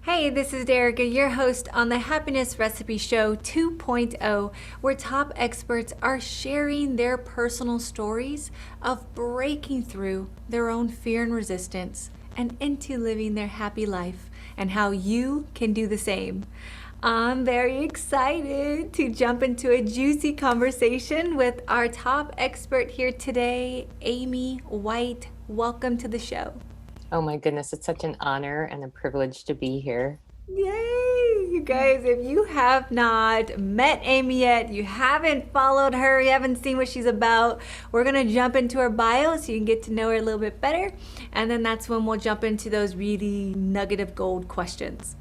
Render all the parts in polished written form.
Hey, this is Derika, your host on the Happiness Recipe Show 2.0, where top experts are sharing their personal stories of breaking through their own fear and resistance and into living their happy life, and how you can do the same. I'm very excited to jump into a juicy conversation with our top expert here today, Amy White. Welcome to the show. Oh my goodness, it's such an honor and a privilege to be here. Yay! You guys, if you have not met Amy yet, you haven't followed her, you haven't seen what she's about, we're going to jump into her bio so you can get to know her a little bit better. And then that's when we'll jump into those really nugget of gold questions.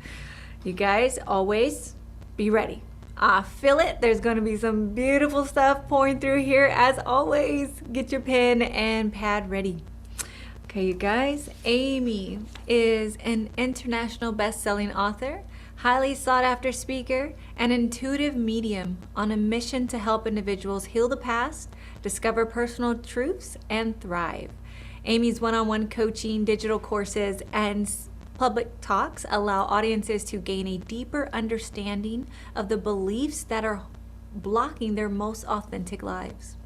You guys, always be ready. I feel it. There's going to be some beautiful stuff pouring through here. As always, get your pen and pad ready. Okay, you guys, Amy is an international best-selling author, highly sought-after speaker, and intuitive medium on a mission to help individuals heal the past, discover personal truths, and thrive. Amy's one-on-one coaching, digital courses, and public talks allow audiences to gain a deeper understanding of the beliefs that are blocking their most authentic lives.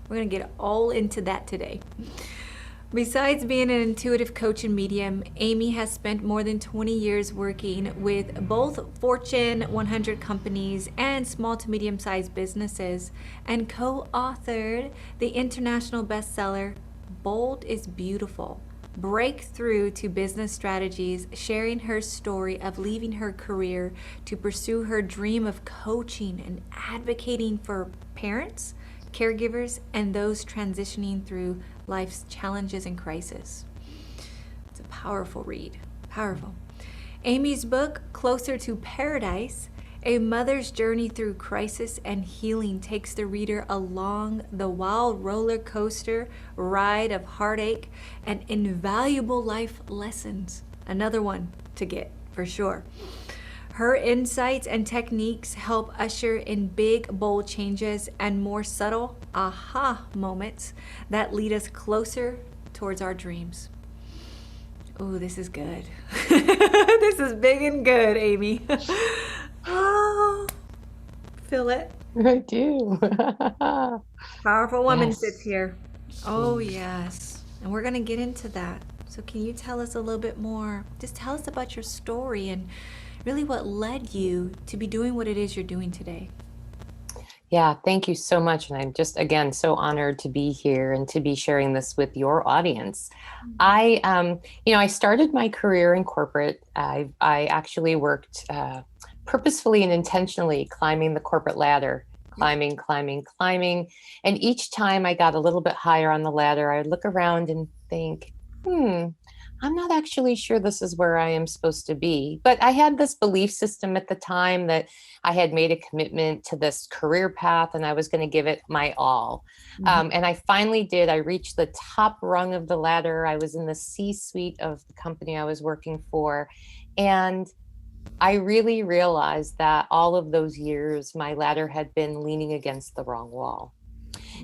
We're going to get all into that today. Besides being an intuitive coach and medium, Amy has spent more than 20 years working with both Fortune 100 companies and small to medium-sized businesses, and co-authored the international bestseller, Bold is Beautiful: Breakthrough to Business Strategies, sharing her story of leaving her career to pursue her dream of coaching and advocating for parents, caregivers, and those transitioning through life's challenges and crisis. It's a powerful read. Powerful. Amy's book, Closer to Paradise, A Mother's Journey Through Crisis and Healing, takes the reader along the wild roller coaster ride of heartache and invaluable life lessons. Another one to get, for sure. Her insights and techniques help usher in big, bold changes and more subtle aha moments that lead us closer towards our dreams. Oh, this is good. This is big and good, Amy. Oh, feel it. I do. Powerful woman sits Yes. here. Oh, yes. And we're going to get into that. So, can you tell us a little bit more? Just tell us about your story and really what led you to be doing what it is you're doing today. Yeah, thank you so much. And I'm just, again, so honored to be here and to be sharing this with your audience. I started my career in corporate. I actually worked purposefully and intentionally climbing the corporate ladder, Yep. climbing. And each time I got a little bit higher on the ladder, I would look around and think, I'm not actually sure this is where I am supposed to be. But I had this belief system at the time that I had made a commitment to this career path and I was going to give it my all. Mhm. And I finally did. I reached the top rung of the ladder. I was in the C-suite of the company I was working for. And I really realized that all of those years, my ladder had been leaning against the wrong wall.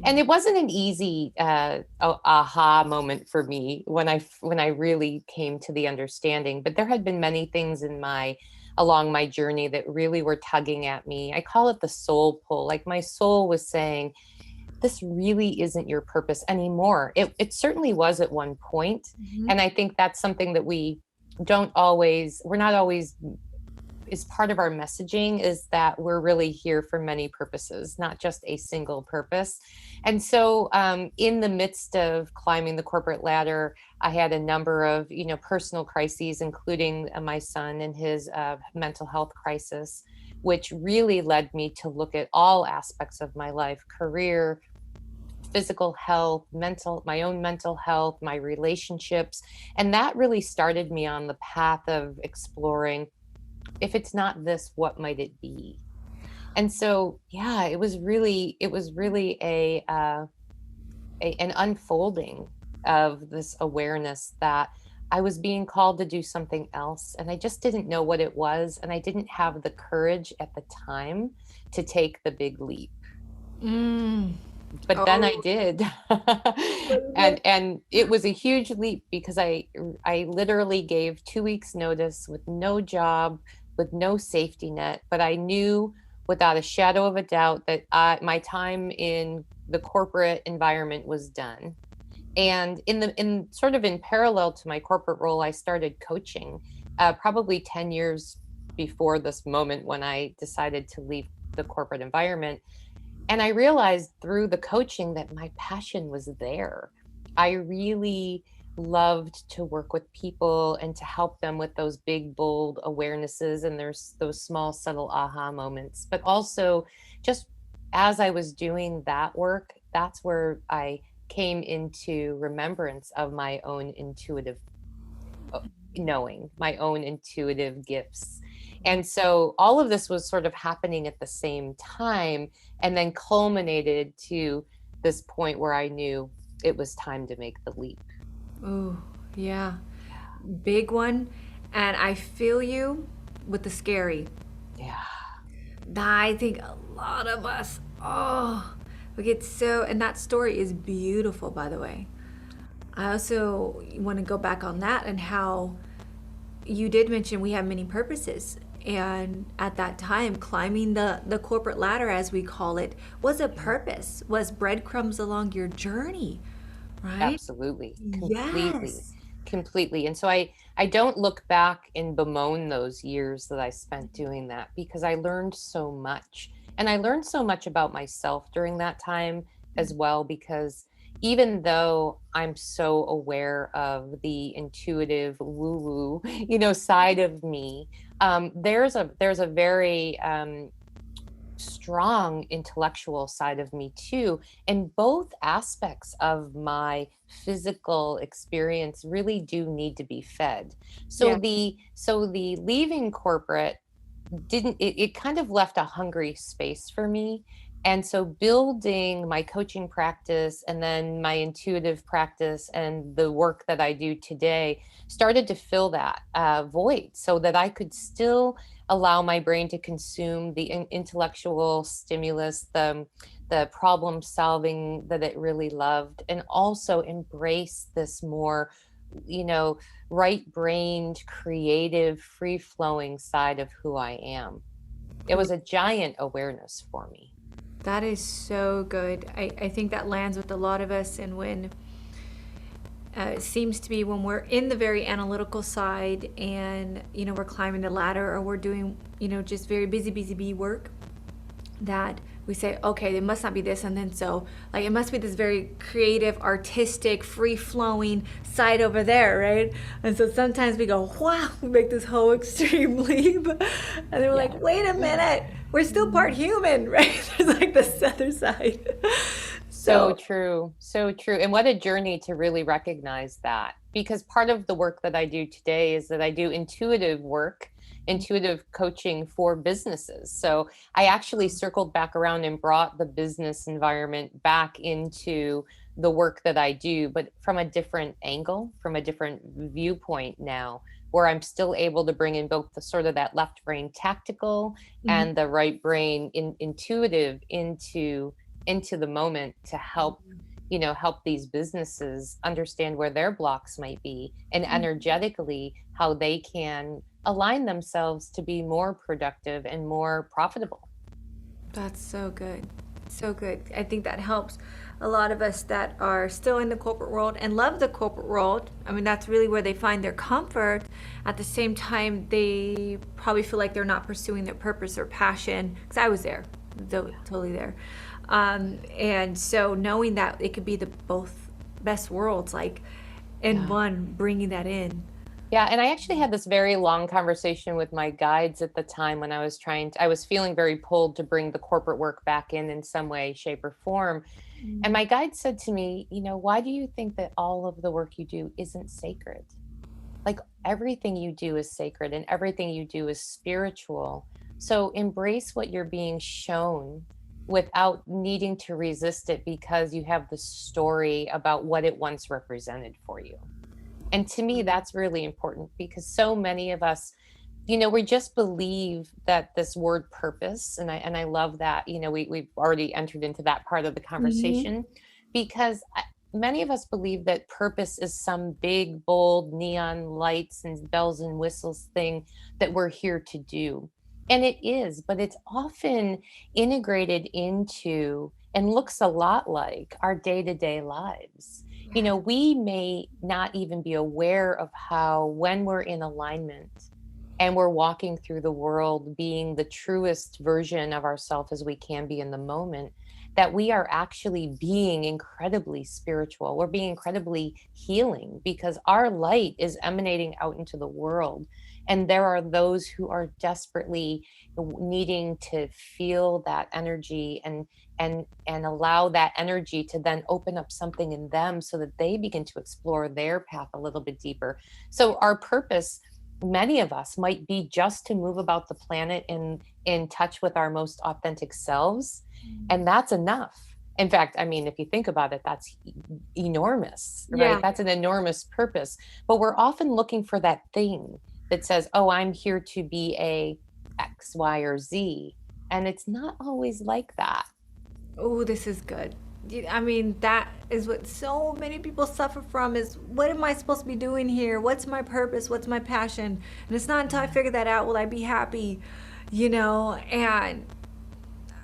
And it wasn't an easy aha moment for me when I really came to the understanding. But there had been many things in my along my journey that really were tugging at me. I call it the soul pull. Like my soul was saying, this really isn't your purpose anymore. It certainly was at one point, Mhm. and I think that's something that we're not always is part of our messaging, is that we're really here for many purposes, not just a single purpose. And so in the midst of climbing the corporate ladder, I had a number of, personal crises, including my son and his mental health crisis, which really led me to look at all aspects of my life, career, physical health, my own mental health, my relationships. And that really started me on the path of exploring, if it's not this, what might it be? And so, yeah, it was really an unfolding of this awareness that I was being called to do something else, and I just didn't know what it was, and I didn't have the courage at the time to take the big leap. Mm. But then I Oh, did. what is it? And it was a huge leap because I literally gave 2 weeks notice with no job, with no safety net, but I knew without a shadow of a doubt that my time in the corporate environment was done. And in sort of in parallel to my corporate role, I started coaching probably 10 years before this moment when I decided to leave the corporate environment. And I realized through the coaching that my passion was there. I really loved to work with people and to help them with those big, bold awarenesses, and there's those small, subtle aha moments. But also, just as I was doing that work, that's where I came into remembrance of my own intuitive uh, knowing, my own intuitive gifts. And so all of this was sort of happening at the same time, and then culminated to this point where I knew it was time to make the leap. Oh, yeah. Yeah. Big one. And I feel you with the scary. Yeah. I think a lot of us, oh, we get so, and that story is beautiful, by the way. I also want to go back on that and how you did mention we have many purposes. And at that time, climbing the corporate ladder, as we call it, was a purpose, was breadcrumbs along your journey, right? Absolutely. Completely. Yes. Completely. And so I don't look back and bemoan those years that I spent doing that because I learned so much. And I learned so much about myself during that time as well, because even though I'm so aware of the intuitive woo-woo, side of me, there's a very strong intellectual side of me too, and both aspects of my physical experience really do need to be fed. Yeah. So the leaving corporate didn't it kind of left a hungry space for me. And so building my coaching practice and then my intuitive practice and the work that I do today started to fill that void so that I could still allow my brain to consume the intellectual stimulus, the problem solving that it really loved, and also embrace this more, you know, right brained, creative, free flowing side of who I am. It was a giant awareness for me. That is so good. I think that lands with a lot of us. And when it seems to be when we're in the very analytical side and, we're climbing the ladder or we're doing, just very busy bee work, that we say, okay, it must not be this. And then so, like, it must be this very creative, artistic, free flowing side over there, right? And so sometimes we go, wow, we make this whole extreme leap. And then we're Yeah. like, wait a minute, we're still part human, right? There's like this other side. So So, true. So true. And what a journey to really recognize that. Because part of the work that I do today is that I do intuitive work, intuitive coaching for businesses. So I actually circled back around and brought the business environment back into the work that I do, but from a different angle, from a different viewpoint now, where I'm still able to bring in both the sort of that left brain tactical mhm. and the right brain intuitive into the moment to help help these businesses understand where their blocks might be, and energetically how they can align themselves to be more productive and more profitable. That's so good. So good. I think that helps a lot of us that are still in the corporate world and love the corporate world. I mean, that's really where they find their comfort. At the same time, they probably feel like they're not pursuing their purpose or passion. Because I was there, totally there. And so knowing that it could be the both best worlds, like in Yeah. one, bringing that in. Yeah, and I actually had this very long conversation with my guides at the time when I was feeling very pulled to bring the corporate work back in some way, shape, or form. And my guide said to me, why do you think that all of the work you do isn't sacred? Like, everything you do is sacred and everything you do is spiritual. So embrace what you're being shown without needing to resist it because you have the story about what it once represented for you. And to me, that's really important because so many of us We just believe that this word purpose, and I love that, we've already entered into that part of the Mhm. conversation, because many of us believe that purpose is some big, bold neon lights and bells and whistles thing that we're here to do. And it is, but it's often integrated into and looks a lot like our day-to-day lives. Yeah. We may not even be aware of how, when we're in alignment and we're walking through the world being the truest version of ourselves as we can be in the moment, that we are actually being incredibly spiritual. We're being incredibly healing because our light is emanating out into the world. And there are those who are desperately needing to feel that energy and allow that energy to then open up something in them so that they begin to explore their path a little bit deeper. So our purpose, many of us, might be just to move about the planet in touch with our most authentic selves, and that's enough. In fact, I mean, if you think about it, that's enormous, right? Yeah. That's an enormous purpose. But we're often looking for that thing that says, oh, I'm here to be a X, Y, or Z. And it's not always like that. Oh, this is good. I mean, that is what so many people suffer from is what am I supposed to be doing here? What's my purpose? What's my passion? And it's not until I figure that out will I be happy, And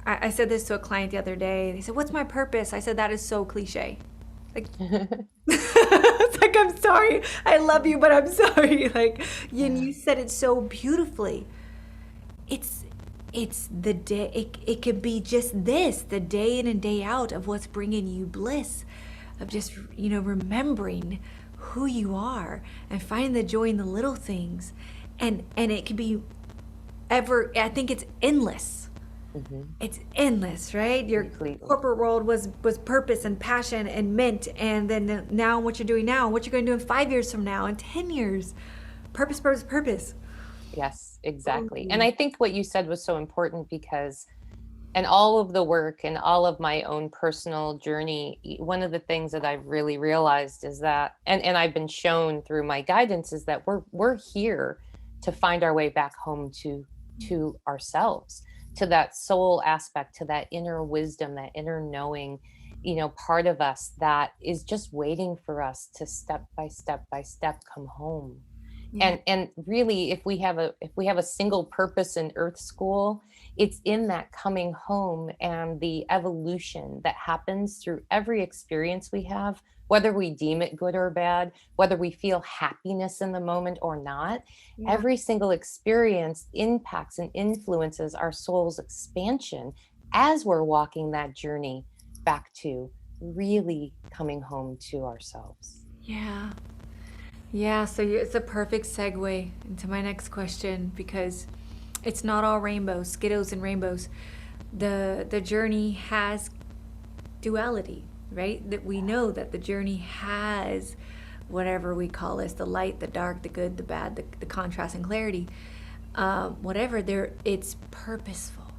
I said this to a client the other day. They said, "What's my purpose?" I said, "That is so cliche." Like, it's like, I'm sorry. I love you, but I'm sorry. Like, Yeah. you said it so beautifully. It's it's the day it could be just this, the day in and day out of what's bringing you bliss, of just, remembering who you are and finding the joy in the little things. And it can be I think it's endless. Hmm. It's endless, right? Your Completely. corporate world was purpose and passion and meant, and then now what you're doing now, what you're going to do in 5 years from now, in 10 years, purpose, purpose, purpose. Yes, exactly. And Ooh. I think what you said was so important because, and all of the work and all of my own personal journey, one of the things that I've really realized is that, and I've been shown through my guidance, is that we're here to find our way back home to ourselves, to that soul aspect, to that inner wisdom, that inner knowing, part of us that is just waiting for us to step by step by step come home. Yeah. And really, if we have a single purpose in earth school, it's in that coming home and the evolution that happens through every experience we have, whether we deem it good or bad, whether we feel happiness in the moment or not. Yeah. Every single experience impacts and influences our soul's expansion as we're walking that journey back to really coming home to ourselves. Yeah. Yeah, so it's a perfect segue into my next question because it's not all rainbows, skittles and rainbows. The journey has duality, right? That we know that the journey has whatever we call this, the light, the dark, the good, the bad, the contrast and clarity. Whatever there, it's purposeful.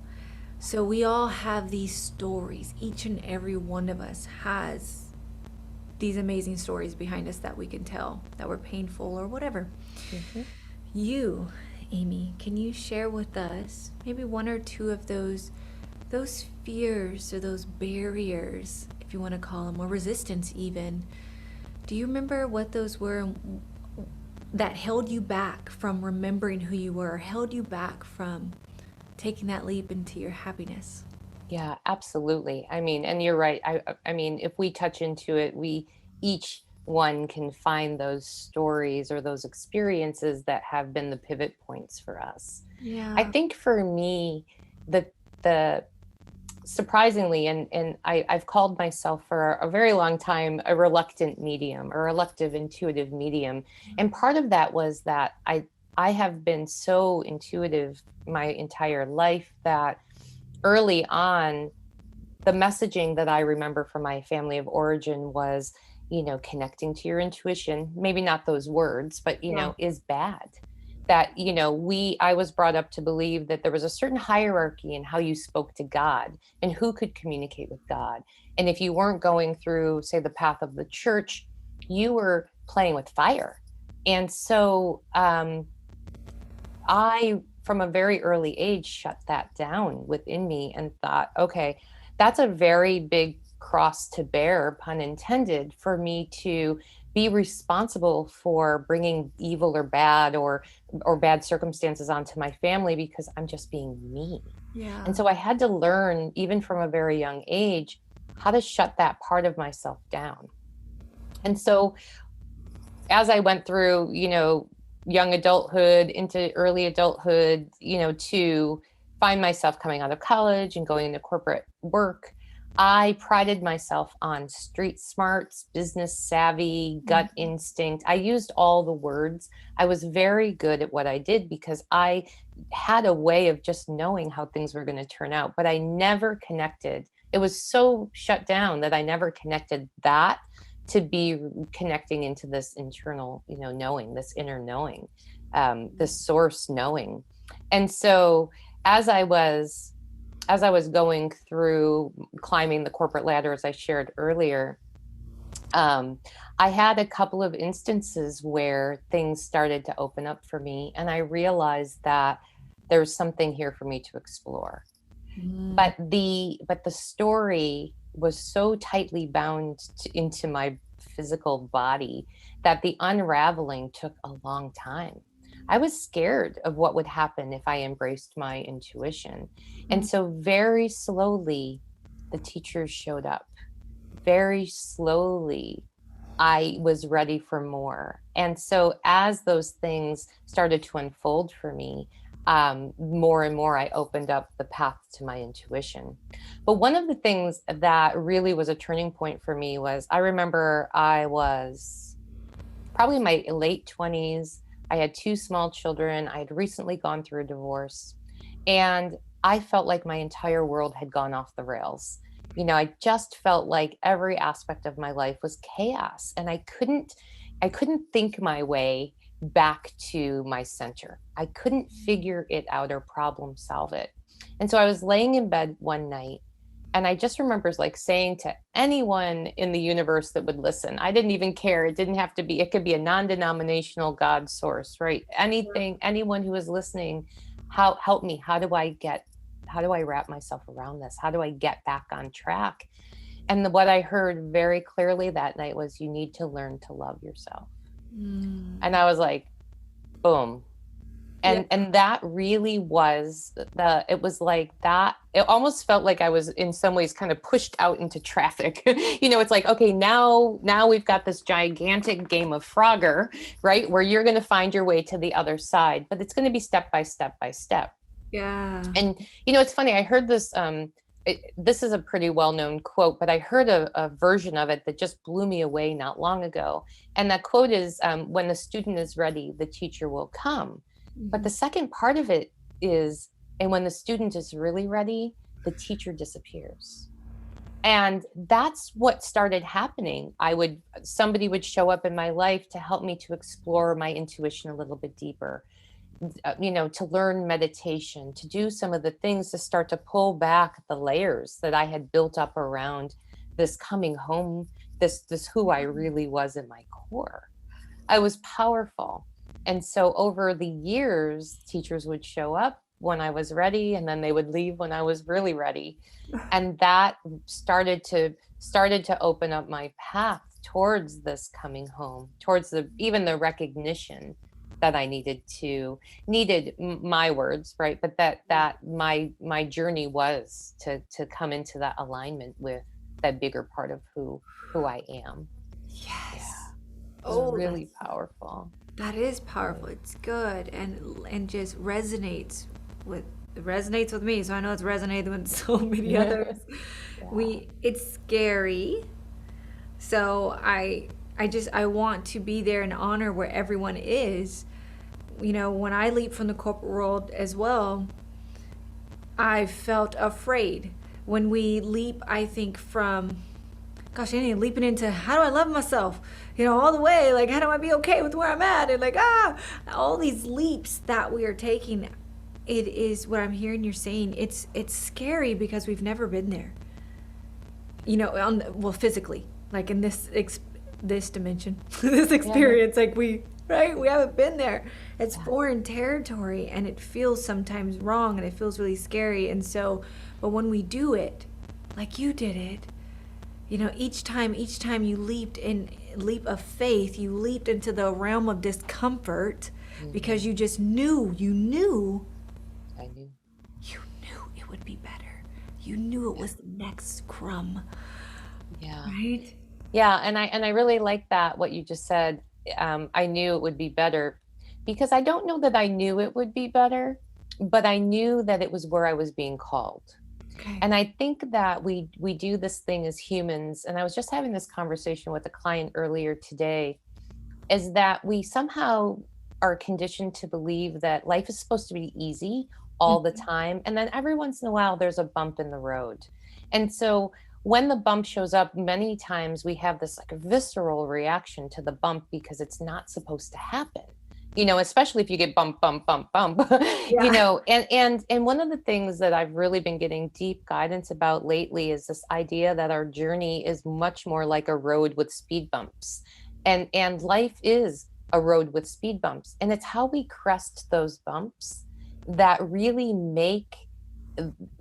So we all have these stories. Each and every one of us has these amazing stories behind us that we can tell that were painful or whatever. Mhm. You, Amy, can you share with us maybe one or two of those fears or those barriers, if you want to call them, or resistance even? Do you remember what those were that held you back from remembering who you were, held you back from taking that leap into your happiness? Yeah, absolutely. I mean, and you're right. I mean, if we touch into it, we each one can find those stories or those experiences that have been the pivot points for us. I Yeah. think for me, the surprisingly, and I've called myself for a very long time a reluctant medium or reluctive intuitive medium. And part of that was that I have been so intuitive my entire life that early on, the messaging that I remember from my family of origin was, connecting to your intuition, maybe not those words, but, Yeah. is bad. That, I was brought up to believe that there was a certain hierarchy in how you spoke to God and who could communicate with God. And if you weren't going through, say, the path of the church, you were playing with fire. And so, I, from a very early age, shut that down within me and thought, okay, that's a very big cross to bear, pun intended, for me to be responsible for bringing evil or bad circumstances onto my family because I'm just being me. Yeah. And so I had to learn, even from a very young age, how to shut that part of myself down. And so as I went through, young adulthood into early adulthood, to find myself coming out of college and going into corporate work, I prided myself on street smarts, business savvy, gut instinct. I used all the words. I was very good at what I did because I had a way of just knowing how things were going to turn out, but I never connected. It was so shut down that I never connected that to be connecting into this internal, knowing, this inner knowing, this source knowing. And so as I was going through climbing the corporate ladder, as I shared earlier, I had a couple of instances where things started to open up for me, and I realized that there's something here for me to explore. But the story was so tightly bound into my physical body that the unraveling took a long time. I was scared of what would happen if I embraced my intuition. And so very slowly, the teachers showed up. Very slowly, I was ready for more. And so as those things started to unfold for me, more and more I opened up the path to my intuition. But one of the things that really was a turning point for me was, I remember I was probably in my late 20s. I had 2 small children. I had recently gone through a divorce, and I felt like my entire world had gone off the rails. I just felt like every aspect of my life was chaos, and I couldn't think my way back to my center. I couldn't figure it out or problem solve it. And so I was laying in bed one night, and I just remember saying to anyone in the universe that would listen, I didn't even care. It didn't have to be, it could be a non-denominational God source, right? Anything, anyone who was listening, help me. How do I wrap myself around this? How do I get back on track? And what I heard very clearly that night was, you need to learn to love yourself. And I was like, boom. And that really was it was like that. It almost felt like I was in some ways kind of pushed out into traffic. It's like, okay, now we've got this gigantic game of Frogger, right? Where you're going to find your way to the other side, but it's going to be step by step by step. Yeah. And, it's funny. I heard this, this is a pretty well-known quote, but I heard a version of it that just blew me away not long ago. And that quote is, when the student is ready, the teacher will come. But the second part of it is, and when the student is really ready, the teacher disappears. And that's what started happening. Somebody would show up in my life to help me to explore my intuition a little bit deeper. To learn meditation, to do some of the things to start to pull back the layers that I had built up around this coming home, this who I really was in my core. I was powerful. And so over the years, teachers would show up when I was ready, and then they would leave when I was really ready. And that started to open up my path towards this coming home, towards even the recognition that I needed my words, right? But that my journey was to come into that alignment with that bigger part of who I am. Yes. Yeah. It's really powerful. That is powerful. It's good and just resonates with me. So I know it's resonated with so many others. Yeah. It's scary. So I want to be there and honor where everyone is. When I leap from the corporate world as well, I felt afraid. When we leap, I think from, gosh, leaping into how do I love myself, all the way, like how do I be okay with where I'm at, and all these leaps that we are taking. It is what I'm hearing you're saying. It's scary because we've never been there. Physically, like in this dimension, this experience, like we right? We haven't been there. It's Yeah. foreign territory and it feels sometimes wrong and it feels really scary. And so, but when we do it, like you did it, you know, each time you leaped in leap of faith, you leaped into the realm of discomfort because Mhm. I knew. you knew it would be better. You knew it Yeah. was the next crumb, Yeah. right? Yeah, and I really like that what you just said. I knew it would be better because I don't know that I knew it would be better, but I knew that it was where I was being called. Okay. And I think that we do this thing as humans, and I was just having this conversation with a client earlier today, is that we somehow are conditioned to believe that life is supposed to be easy all the Mhm. time. And then every once in a while, there's a bump in the road. And so when the bump shows up, many times we have this like a visceral reaction to the bump because it's not supposed to happen. Especially if you get bump, bump, bump, bump, Yeah. and one of the things that I've really been getting deep guidance about lately is this idea that our journey is much more like a road with speed bumps, and life is a road with speed bumps, and it's how we crest those bumps that really make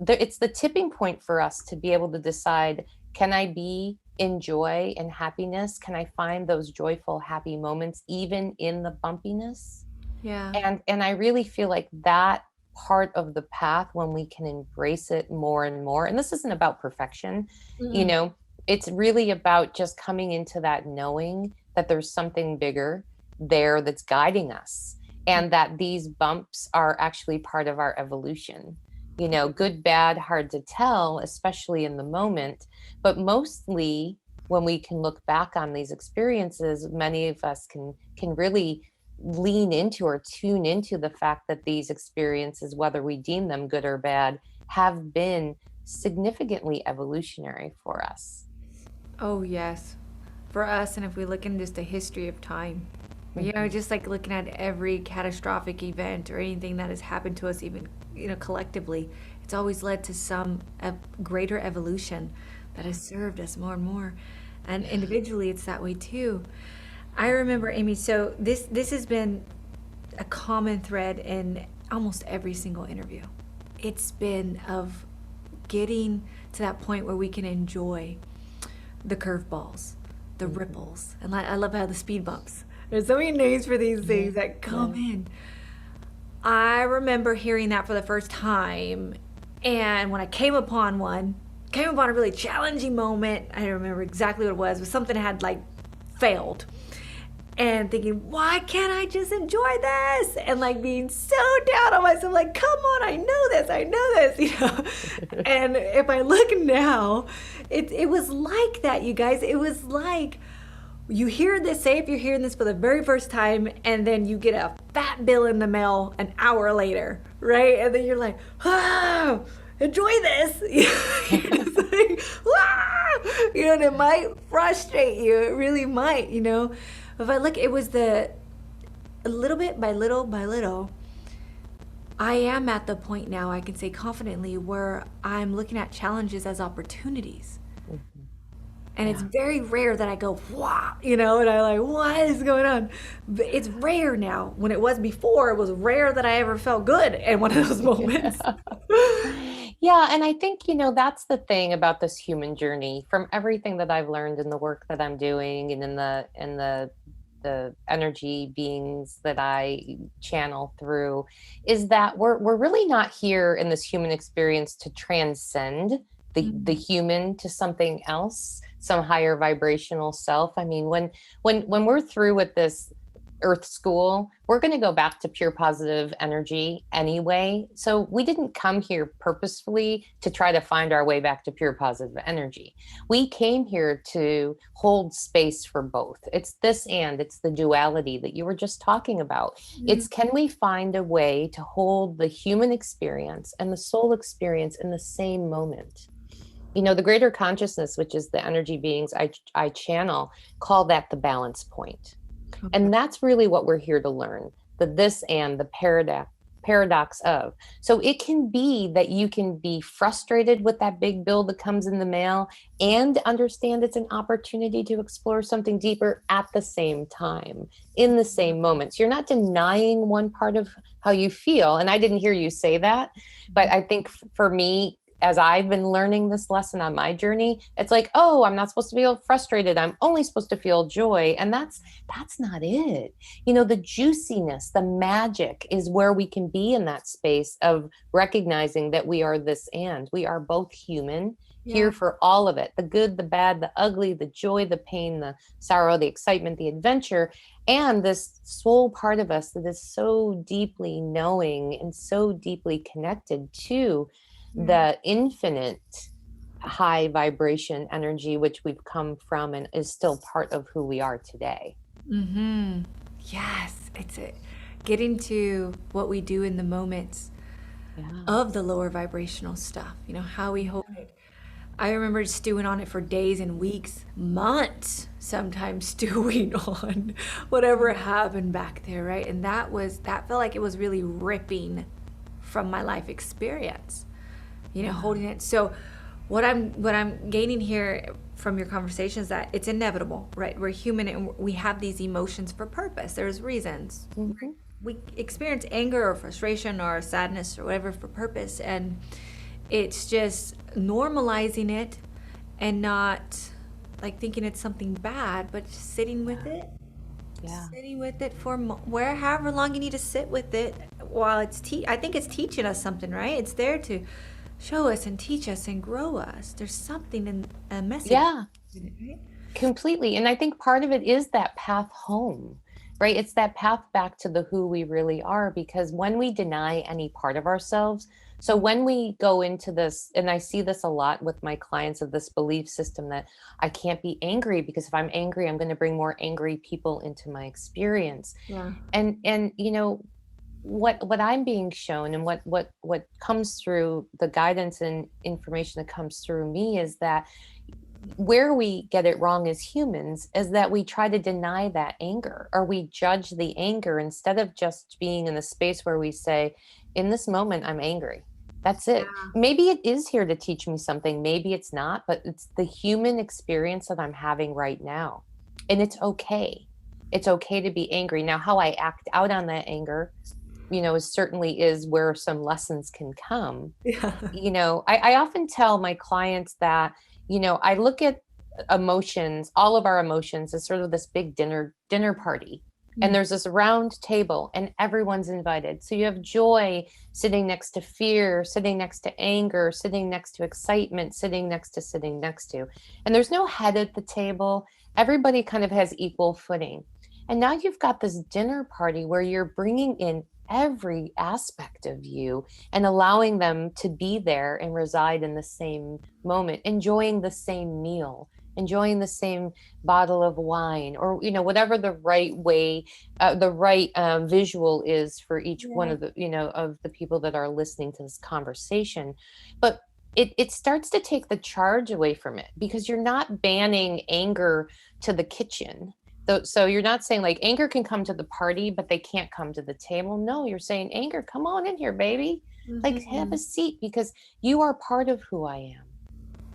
it's the tipping point for us to be able to decide, can I be in joy and happiness? Can I find those joyful happy moments even in the bumpiness? Yeah. And I really feel like that part of the path, when we can embrace it more and more, and this isn't about perfection, you Mm-mm. know it's really about just coming into that knowing that there's something bigger there that's guiding us, and that these bumps are actually part of our evolution. Good, bad, hard to tell, especially in the moment, but mostly when we can look back on these experiences, many of us can really lean into or tune into the fact that these experiences, whether we deem them good or bad, have been significantly evolutionary for us. Oh, yes. For us, and if we look in just the history of time, Mhm. just like looking at every catastrophic event or anything that has happened to us, even, collectively, it's always led to some greater evolution that Yeah. has served us more and more. And Yeah. individually, it's that way too. I remember, Amy, so this has been a common thread in almost every single interview. It's been of getting to that point where we can enjoy the curveballs, the Mhm. ripples, and I love how the speed bumps. There's so many names for these Yeah. things that come Yeah. in. I remember hearing that for the first time, and when I came upon a really challenging moment. I don't remember exactly what it was, but something had like failed, and thinking, why can't I just enjoy this? And like being so down on myself, like, come on, I know this, And if I look now, it was like that, you guys. It was like you hear this, say if you're hearing this for the very first time, and then you get a fat bill in the mail an hour later, right? And then you're like, oh, enjoy this. You're just like, ah! And it might frustrate you. It really might, If I look, it was the little bit by little, I am at the point now, I can say confidently, where I'm looking at challenges as opportunities. Mhm. And it's Yeah. very rare that I go, wow, and I like, what is going on? But it's rare now. When it was before, it was rare that I ever felt good in one of those moments. Yeah, and I think, that's the thing about this human journey. From everything that I've learned in the work that I'm doing and in the energy beings that I channel through, is that we're really not here in this human experience to transcend the Mm. human to something else, some higher vibrational self. I mean, when we're through with this earth school, we're going to go back to pure positive energy anyway. So we didn't come here purposefully to try to find our way back to pure positive energy. We came here to hold space for both. It's the duality that you were just talking about. Mm. It's, can we find a way to hold the human experience and the soul experience in the same moment? The greater consciousness, which is the energy beings I channel, call that the balance point. Okay. And that's really what we're here to learn, the this and the paradox. paradox of. So it can be that you can be frustrated with that big bill that comes in the mail and understand it's an opportunity to explore something deeper at the same time, in the same moments. You're not denying one part of how you feel. And I didn't hear you say that, but I think for me, as I've been learning this lesson on my journey, it's like, oh, I'm not supposed to feel frustrated. I'm only supposed to feel joy. And that's not it. The juiciness, the magic is where we can be in that space of recognizing that we are this and we are both human, here for all of it, the good, the bad, the ugly, the joy, the pain, the sorrow, the excitement, the adventure, and this soul part of us that is so deeply knowing and so deeply connected to the infinite high vibration energy, which we've come from and is still part of who we are today. Yes, it's getting to what we do in the moments of the lower vibrational stuff, how we hold it. I remember stewing on it for days and weeks, months, sometimes stewing on whatever happened back there, right? And that felt like it was really ripping from my life experience, holding it. So what I'm gaining here from your conversation is that it's inevitable, right? We're human and we have these emotions for purpose. There's reasons. We experience anger or frustration or sadness or whatever for purpose, and it's just normalizing it and not like thinking it's something bad, but just sitting with it. Sitting with it for however long you need to sit with it while it's I think it's teaching us something, right? It's there to show us and teach us and grow us. There's something in a message. Yeah, in it, right? completely. And I think part of it is that path home, right? It's that path back to the who we really are, because when we deny any part of ourselves, so when we go into this, and I see this a lot with my clients, of this belief system that I can't be angry because if I'm angry, I'm going to bring more angry people into my experience. And what I'm being shown and what comes through the guidance and information that comes through me is that where we get it wrong as humans is that we try to deny that anger, or we judge the anger instead of just being in the space where we say, in this moment, I'm angry. That's it. Maybe it is here to teach me something. Maybe it's not, but it's the human experience that I'm having right now. And it's okay. It's okay to be angry. Now, how I act out on that anger, certainly is where some lessons can come. I often tell my clients that, I look at emotions, all of our emotions, as sort of this big dinner party. And there's this round table and everyone's invited. So you have joy sitting next to fear, sitting next to anger, sitting next to excitement, sitting next to. And there's no head at the table. Everybody kind of has equal footing. And now you've got this dinner party where you're bringing in every aspect of you and allowing them to be there and reside in the same moment, enjoying the same meal, enjoying the same bottle of wine, or whatever the right way, the right visual is for each one of the of the people that are listening to this conversation. But it starts to take the charge away from it, because you're not banning anger to the kitchen. So you're not saying like anger can come to the party, but they can't come to the table. No, you're saying, anger, come on in here, baby. Like, have a seat, because you are part of who I am.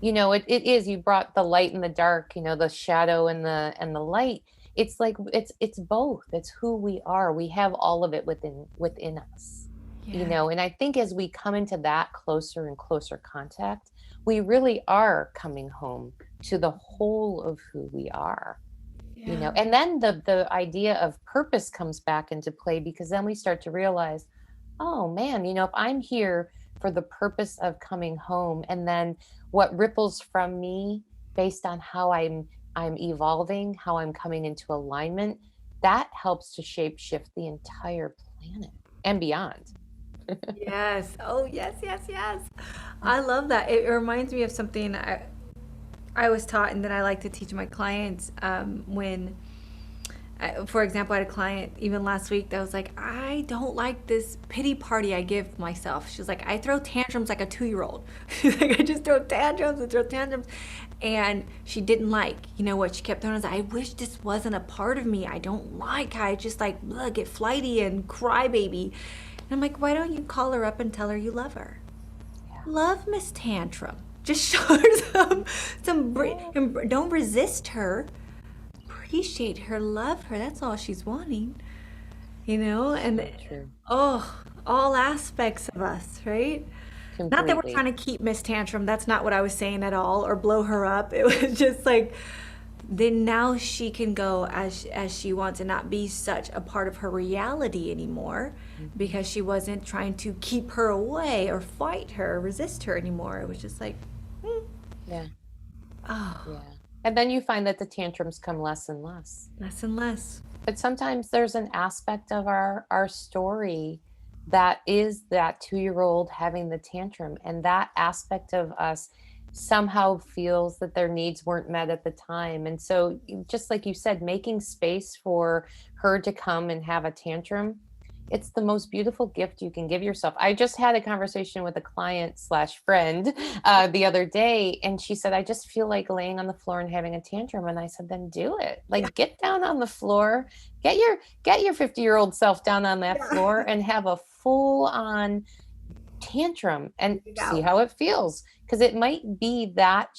It is, you brought the light and the dark, the shadow and the light. It's like, it's both. It's who we are. We have all of it within us, and I think as we come into that closer and closer contact, we really are coming home to the whole of who we are. And then the idea of purpose comes back into play, because then we start to realize, oh man, if I'm here for the purpose of coming home, and then what ripples from me based on how I'm evolving, how I'm coming into alignment, that helps to shape shift the entire planet and beyond. Yes. Oh, yes. I love that. It reminds me of something I was taught, and then I like to teach my clients for example, I had a client even last week that was like, I don't like this pity party I give myself. She was like, I throw tantrums like a 2-year-old. She's like, I just throw tantrums. And she didn't like, what she kept throwing. I was like, I wish this wasn't a part of me. I don't like how I just like get flighty and cry baby. And I'm like, why don't you call her up and tell her you love her? Yeah. Love Miss Tantrum. Just show her Yeah. and don't resist her. Appreciate her, love her. That's all she's wanting, and So true. oh, all aspects of us, right? Not that we're Completely. trying to keep Miss Tantrum. That's not what I was saying at all, or blow her up. It was just like, then now she can go as she wants and not be such a part of her reality anymore, Mhm. because she wasn't trying to keep her away or fight her or resist her anymore. It was just like, hmm, Yeah. oh, Yeah. And then you find that the tantrums come less and less. less and less. But sometimes there's an aspect of our story that is that 2-year-old having the tantrum, and that aspect of us somehow feels that their needs weren't met at the time. And so just like you said, making space for her to come and have a tantrum, it's the most beautiful gift you can give yourself. I just had a conversation with a client slash friend the other day, and she said, I just feel like laying on the floor and having a tantrum. And I said, then do it. Yeah. Like, get down on the floor, get your 50-year-old self down on that Yeah. floor and have a full on tantrum and Get it see out. how it feels, because it might be that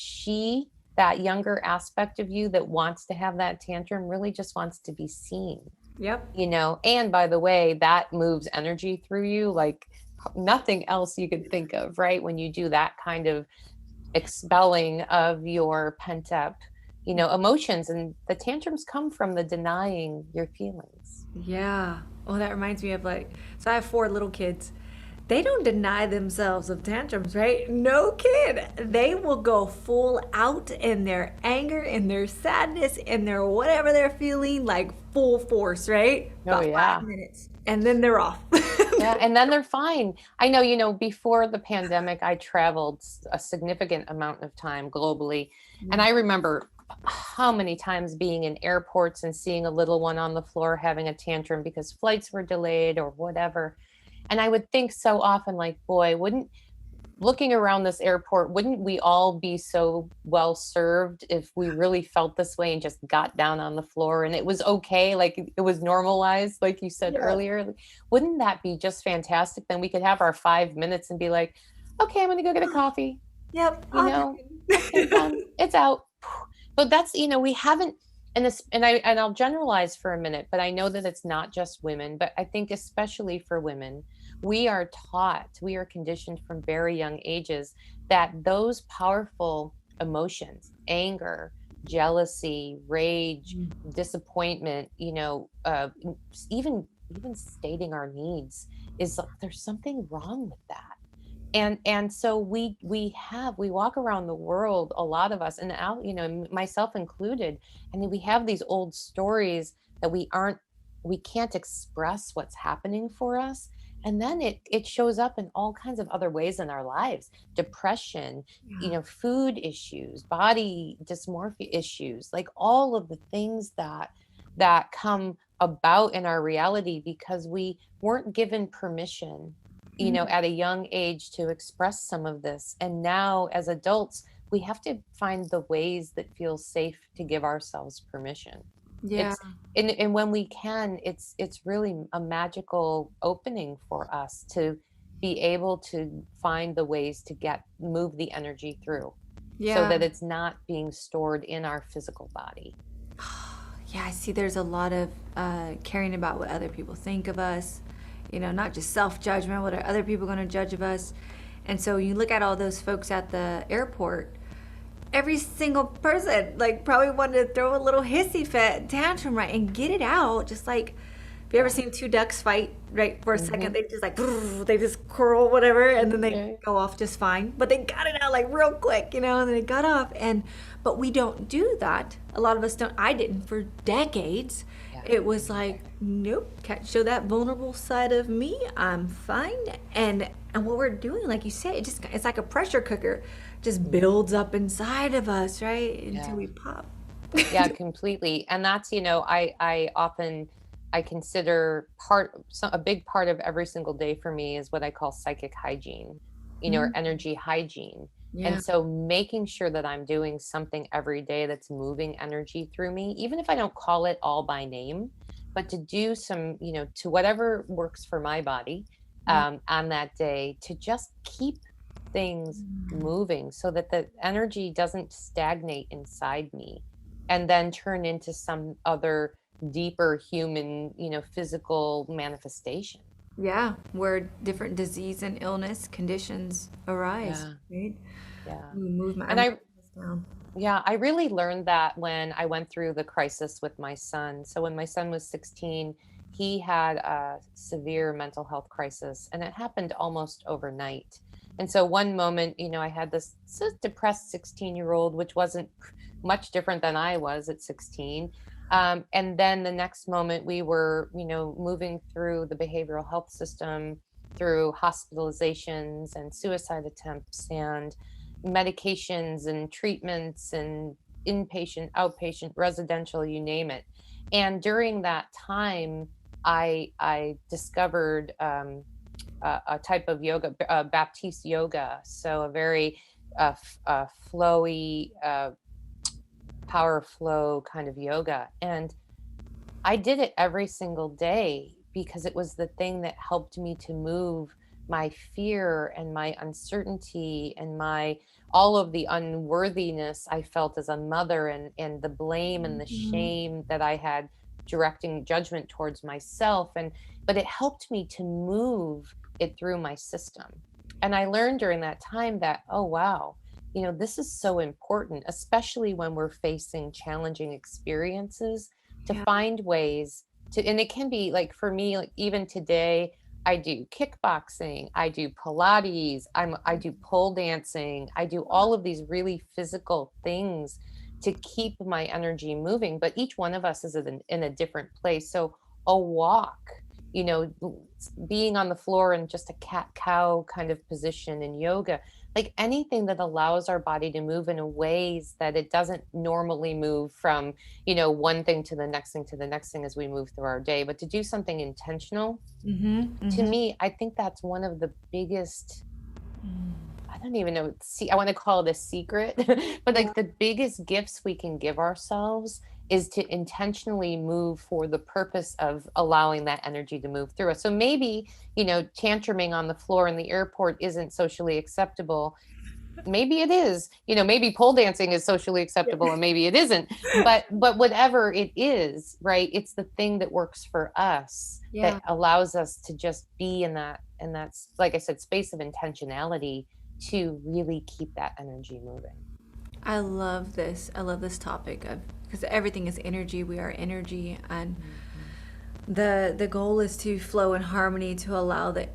younger aspect of you that wants to have that tantrum really just wants to be seen. Yep. And by the way, that moves energy through you like nothing else you could think of, right? When you do that kind of expelling of your pent up, emotions, and the tantrums come from the denying your feelings. Yeah. Oh, that reminds me of so I have 4 little kids. They don't deny themselves of tantrums, right? No kid. They will go full out in their anger, in their sadness, in their whatever they're feeling, like full force, right? Oh About yeah. 5 minutes. And then they're off. Yeah, and then they're fine. I know, before the pandemic, I traveled a significant amount of time globally. And I remember how many times being in airports and seeing a little one on the floor having a tantrum because flights were delayed or whatever. And I would think so often, like, boy, looking around this airport, wouldn't we all be so well served if we really felt this way and just got down on the floor and it was okay, like it was normalized, like you said Yeah. earlier? Like, wouldn't that be just fantastic? Then we could have our 5 minutes and be like, okay, I'm gonna go get a coffee. Yep. Okay, done. It's out. But that's, we haven't, and this, and I'll generalize for a minute, but I know that it's not just women, but I think especially for women, we are taught, we are conditioned from very young ages that those powerful emotions, anger, jealousy, rage, disappointment, even stating our needs is, there's something wrong with that. And so we walk around the world, a lot of us, and out, myself included, and we have these old stories that we can't express what's happening for us. And then it shows up in all kinds of other ways in our lives: depression, Yeah. food issues, body dysmorphia issues, like all of the things that come about in our reality because we weren't given permission, Mm. at a young age to express some of this. And now as adults, we have to find the ways that feel safe to give ourselves permission. Yeah. It's and when we can, it's really a magical opening for us to be able to find the ways to move the energy through so Yeah. that it's not being stored in our physical body. Yeah, I see there's a lot of caring about what other people think of us, not just self-judgment, what are other people going to judge of us. And so you look at all those folks at the airport, every single person like probably wanted to throw a little hissy fit tantrum, right, and get it out. Just like, have you ever seen two ducks fight, right, for a second? Hmm. They just like, they just curl, whatever, and then they Yeah. go off just fine. But they got it out like real quick, and then they got off. But we don't do that. A lot of us don't. I didn't for decades. Yeah. It was like, nope, can't show that vulnerable side of me. I'm fine. And what we're doing, like you said, it's like a pressure cooker, just builds up inside of us, right, until Yeah. we pop. Yeah, completely. And that's, I consider a big part of every single day for me is what I call psychic hygiene, or Mm, energy hygiene. yeah. And so making sure that I'm doing something every day that's moving energy through me, even if I don't call it all by name, but to do some, to whatever works for my body, Yeah. on that day to just keep things moving so that the energy doesn't stagnate inside me and then turn into some other deeper human, physical manifestation. Yeah, where different disease and illness conditions arise, Yeah. right? Yeah. We move my, And I'm I, writing this down. yeah, I really learned that when I went through the crisis with my son. So when my son was 16, he had a severe mental health crisis and it happened almost overnight. And so one moment, I had this depressed 16-year-old, which wasn't much different than I was at 16. And then the next moment we were, moving through the behavioral health system, through hospitalizations and suicide attempts and medications and treatments and inpatient, outpatient, residential, you name it. And during that time, I discovered a type of yoga, Baptiste yoga. So a very flowy, power flow kind of yoga. And I did it every single day because it was the thing that helped me to move my fear and my uncertainty and my all of the unworthiness I felt as a mother and the blame and the Mhm. shame that I had directing judgment towards myself, and but it helped me to move it through my system. And I learned during that time that, oh wow, this is so important, especially when we're facing challenging experiences, to Yeah. find ways to, and it can be like for me, like even today, I do kickboxing, I do Pilates, I do pole dancing, I do all of these really physical things to keep my energy moving. But each one of us is in a different place. So a walk, being on the floor in just a cat cow kind of position in yoga, like anything that allows our body to move in a ways that it doesn't normally move from, one thing to the next thing to the next thing as we move through our day, but to do something intentional, Mhm. to Mhm. me, I think that's one of the biggest, I don't even know, see, I want to call it a secret, but Yeah. like the biggest gifts we can give ourselves is to intentionally move for the purpose of allowing that energy to move through us. So maybe, tantruming on the floor in the airport isn't socially acceptable. Maybe it is, maybe pole dancing is socially Yeah. acceptable and maybe it isn't, but whatever it is, right, it's the thing that works for us that Yeah. allows us to just be in that, like I said, space of intentionality to really keep that energy moving. I love this. I love this topic of because everything is energy. We are energy, and Mhm. the goal is to flow in harmony to allow the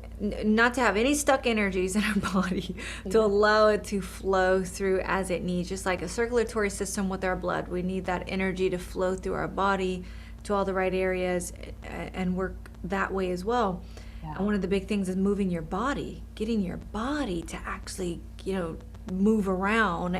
not to have any stuck energies in our body, to Yeah. allow it to flow through as it needs, just like a circulatory system with our blood. We need that energy to flow through our body to all the right areas and work that way as well. And Yeah. one of the big things is moving your body, getting your body to actually, move around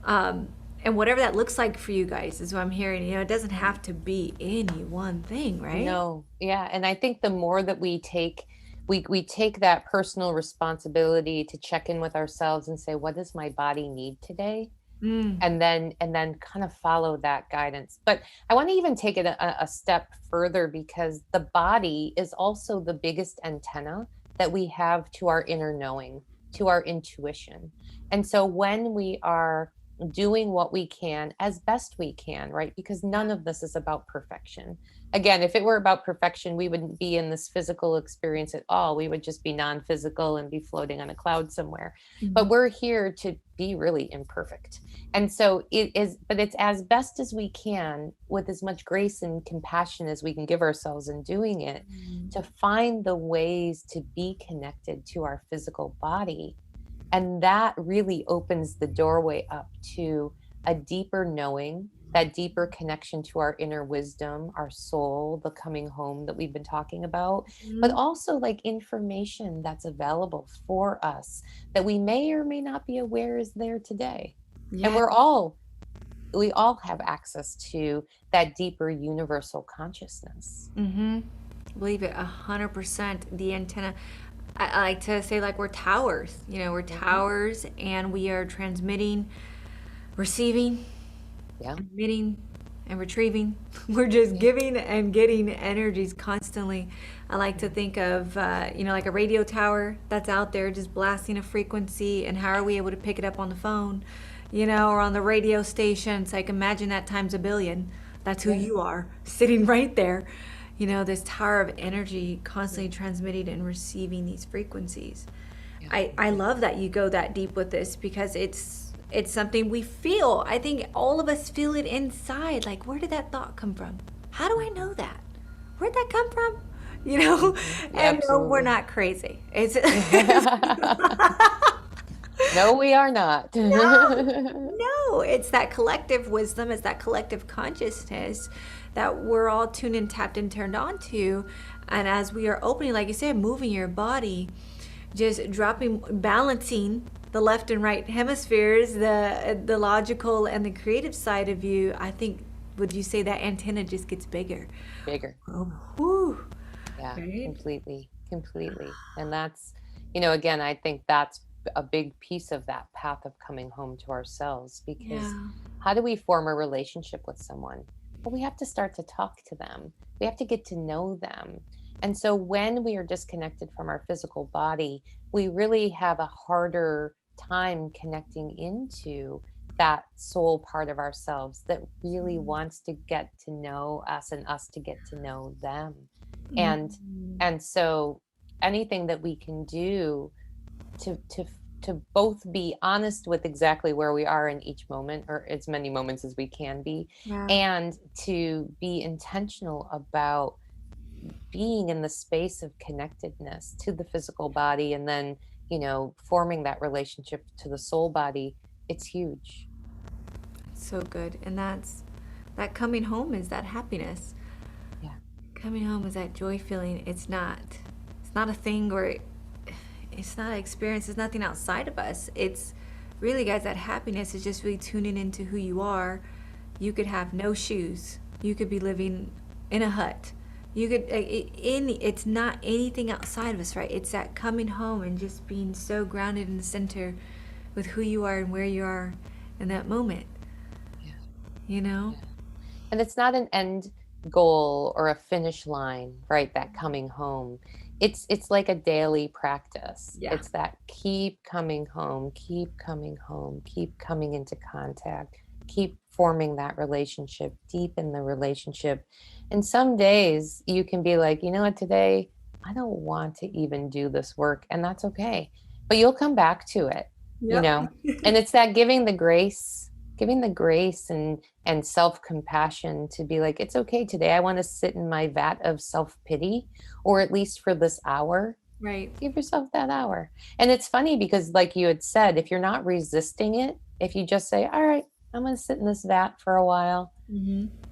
um, and whatever that looks like for you guys is what I'm hearing. It doesn't have to be any one thing, right? No, yeah, and I think the more that we take that personal responsibility to check in with ourselves and say, what does my body need today? Mm. And then kind of follow that guidance. But I want to even take it a step further, because the body is also the biggest antenna that we have to our inner knowing, to our intuition. And so when we are doing what we can as best we can, right? Because none of this is about perfection. Again, if it were about perfection, we wouldn't be in this physical experience at all. We would just be non-physical and be floating on a cloud somewhere. But Mhm. we're here to be really imperfect. And so it is, but it's as best as we can, with as much grace and compassion as we can give ourselves in doing it, to find the ways to be connected to our physical body. And that really opens the doorway up to a deeper knowing, that deeper connection to our inner wisdom, our soul, the coming home that we've been talking about, but Mhm. also like information that's available for us that we may or may not be aware is there today. And Yeah. we all have access to that deeper universal consciousness. Mm-hmm. Believe it 100%. The antenna. I like to say like we're towers. We're Mhm. towers, and we are transmitting, receiving, Yeah. emitting, and retrieving. We're just giving and getting energies constantly. I like to think of, like a radio tower that's out there just blasting a frequency, and how are we able to pick it up on the phone, or on the radio station? It's like, imagine that times a billion. That's who you are, sitting right there. This tower of energy constantly transmitting and receiving these frequencies. I love that you go that deep with this, because it's something we feel. I think all of us feel it inside. Like, where did that thought come from? How do I know that? Where'd that come from? And no, we're not crazy. It's No, we are not. no, it's that collective wisdom, it's that collective consciousness that we're all tuned and tapped and turned on to. And as we are opening, like you said, moving your body, just dropping, balancing the left and right hemispheres, the logical and the creative side of you, I think, would you say that antenna just gets bigger? Bigger. Oh, whew. Yeah, Right? completely. And that's, again, I think that's a big piece of that path of coming home to ourselves, because how do we form a relationship with someone? Well, we have to start to talk to them. We have to get to know them. And so when we are disconnected from our physical body, we really have a harder time connecting into that soul part of ourselves that really wants to get to know us and us to get to know them. And so anything that we can do to both be honest with exactly where we are in each moment, or as many moments as we can be, and to be intentional about being in the space of connectedness to the physical body, and then forming that relationship to the soul body, it's huge. So good. And that coming home is that happiness. Coming home is that joy feeling. It's not a thing, or it's not an experience. It's nothing outside of us. It's really, guys, that happiness is just really tuning into who you are. You could have no shoes. You could be living in a hut. You could, it's not anything outside of us, right? It's that coming home and just being so grounded in the center with who you are and where you are in that moment. And it's not an end goal or a finish line, right? That coming home. It's like a daily practice. It's that keep coming home, keep coming home, keep coming into contact, keep forming that relationship, deepen the relationship. And some days you can be like, you know what, today I don't want to even do this work, and that's okay. But you'll come back to it, And it's that giving the grace and self-compassion to be like, it's okay, today I want to sit in my vat of self-pity, or at least for this hour. Right. Give yourself that hour. And it's funny because, like you had said, if you're not resisting it, if you just say, all right, I'm going to sit in this vat for a while,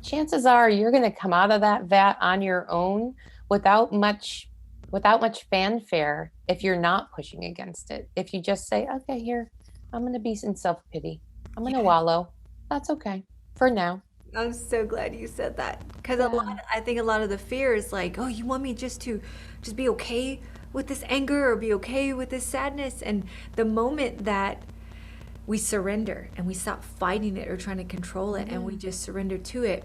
chances are you're going to come out of that vat on your own without much fanfare, if you're not pushing against it. If you just say, okay, here, I'm going to be in self-pity. I'm going to wallow. That's okay for now. I'm so glad you said that, because I think a lot of the fear is like, oh, you want me just to be okay with this anger, or be okay with this sadness. And the moment that we surrender and we stop fighting it or trying to control it, and we just surrender to it,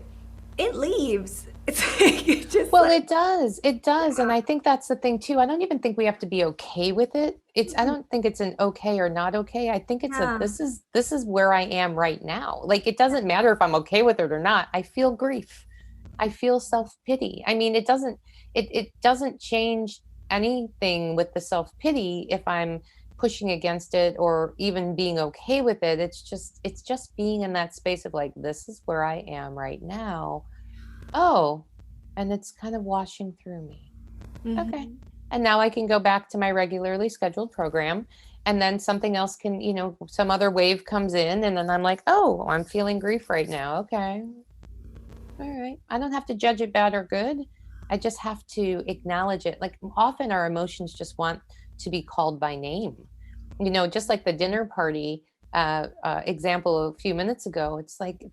it leaves. It's like, it does. And I think that's the thing too. I don't even think we have to be okay with it. I don't think it's an okay or not okay. I think it's this is where I am right now. Like, it doesn't matter if I'm okay with it or not. I feel grief. I feel self-pity. I mean, it doesn't change anything with the self-pity if I'm pushing against it or even being okay with it. It's just being in that space of like, this is where I am right now. Oh, and it's kind of washing through me. Okay. And now I can go back to my regularly scheduled program, and then something else can, some other wave comes in, and then I'm like, oh, I'm feeling grief right now. Okay. All right. I don't have to judge it bad or good. I just have to acknowledge it. Like, often our emotions just want to be called by name, just like the dinner party example a few minutes ago. It's like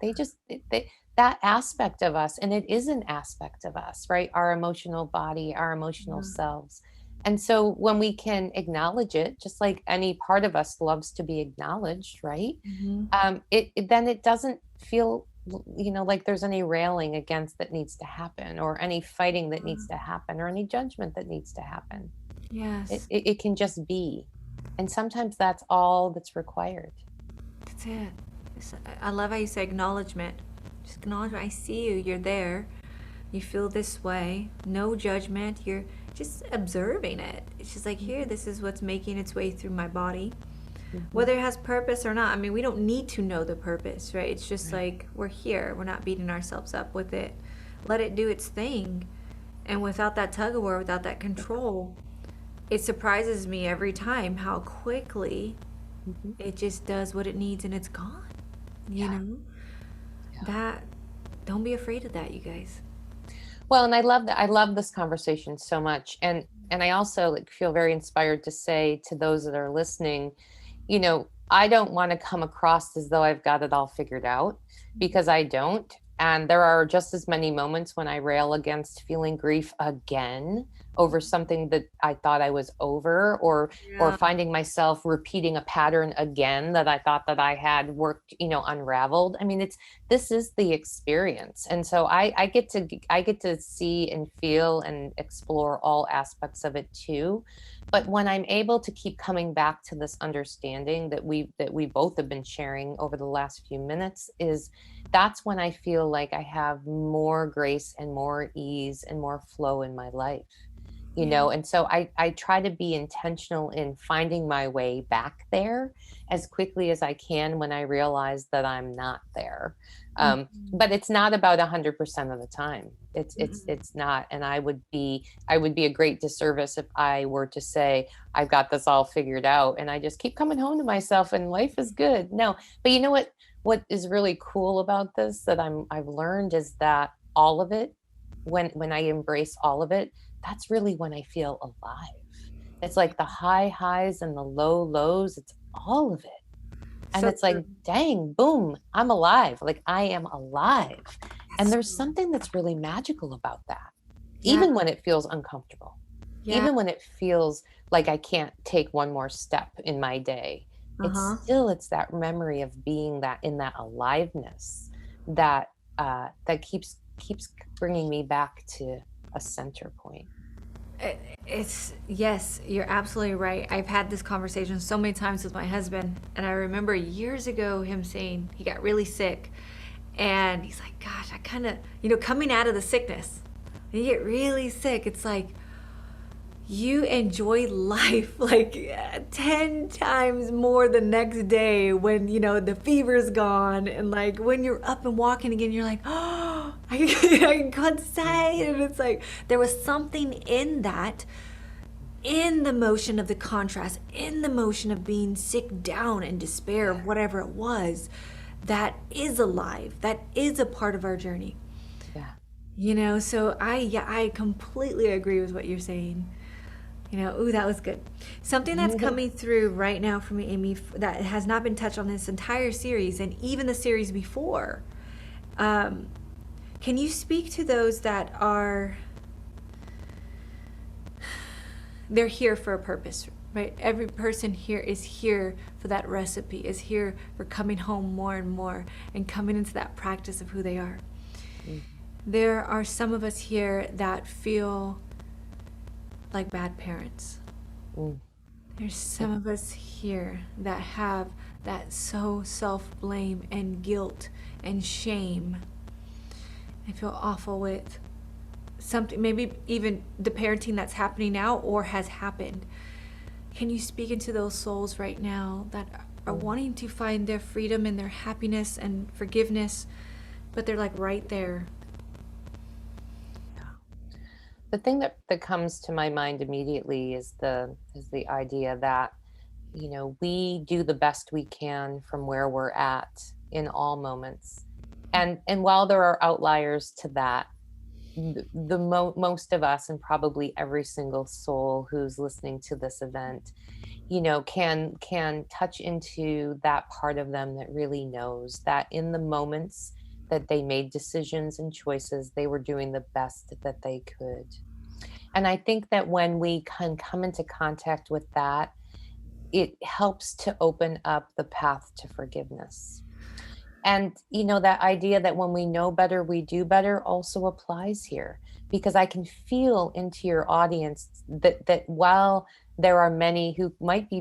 that aspect of us, and it is an aspect of us, right? Our emotional body, our emotional selves. And so when we can acknowledge it, just like any part of us loves to be acknowledged, right? Then it doesn't feel like there's any railing against that needs to happen, or any fighting that needs to happen, or any judgment that needs to happen. Yes, It can just be. And sometimes that's all that's required. that's it. I love how you say acknowledgement. Just acknowledgement. I see you. You're there. You feel this way. No judgment. You're just observing it. It's just like, here, this is what's making its way through my body. Whether it has purpose or not. I mean, we don't need to know the purpose, right? It's just like, we're here. We're not beating ourselves up with it. Let it do its thing. And without that tug of war, without that control, it surprises me every time how quickly it just does what it needs and it's gone. You know? That, don't be afraid of that, you guys. Well, and I love that. I love this conversation so much. And I also like feel very inspired to say to those that are listening, I don't want to come across as though I've got it all figured out, because I don't. And there are just as many moments when I rail against feeling grief again over something that I thought I was over, or Yeah. finding myself repeating a pattern again that I thought that I had worked, unraveled. I mean, this is the experience. And so I get to see and feel and explore all aspects of it too. But when I'm able to keep coming back to this understanding that we both have been sharing over the last few minutes, that's when I feel like I have more grace and more ease and more flow in my life. Yeah. And so I try to be intentional in finding my way back there as quickly as I can when I realize that I'm not there. But it's not about 100% of the time. It's not. And I would be a great disservice if I were to say I've got this all figured out and I just keep coming home to myself and life is good. No. But you know what is really cool about this that I've learned is that all of it, when I embrace all of it, that's really when I feel alive. It's like the high highs and the low lows. It's all of it. And So it's like, true. dang, boom, I'm alive. Like I am alive. And That's there's true. something that's really magical about that. Yeah. Even when it feels uncomfortable, Yeah. even when it feels like I can't take one more step in my day, Uh-huh. it's that memory of being that in that aliveness that that keeps bringing me back to a center point. It's, yes, you're absolutely right. I've had this conversation so many times with my husband, and I remember years ago him saying he got really sick, and he's like, "Gosh, I kind of, coming out of the sickness, when you get really sick, it's like you enjoy life like 10 times more the next day when the fever's gone, and like when you're up and walking again, you're like, oh, I can go outside. And it's like there was something in that, in the motion of the contrast, in the motion of being sick down and despair of whatever it was, that is alive, that is a part of our journey. So I completely agree with what you're saying. Ooh, that was good. Something that's coming through right now for me, Amy, that has not been touched on this entire series and even the series before. Can you speak to those that they're here for a purpose, right? Every person here is here for that recipe, is here for coming home more and more and coming into that practice of who they are. There are some of us here that feel like bad parents. There's some of us here that have that so self-blame and guilt and shame and feel awful with something, maybe even the parenting that's happening now or has happened. Can you speak into those souls right now that are wanting to find their freedom and their happiness and forgiveness, but they're like right there? The thing that comes to my mind immediately is the idea that we do the best we can from where we're at in all moments, and while there are outliers to that, most of us, and probably every single soul who's listening to this event, can touch into that part of them that really knows that in the moments that they made decisions and choices, they were doing the best that they could. And I think that when we can come into contact with that, it helps to open up the path to forgiveness. And, that idea that when we know better, we do better also applies here, because I can feel into your audience that while there are many who maybe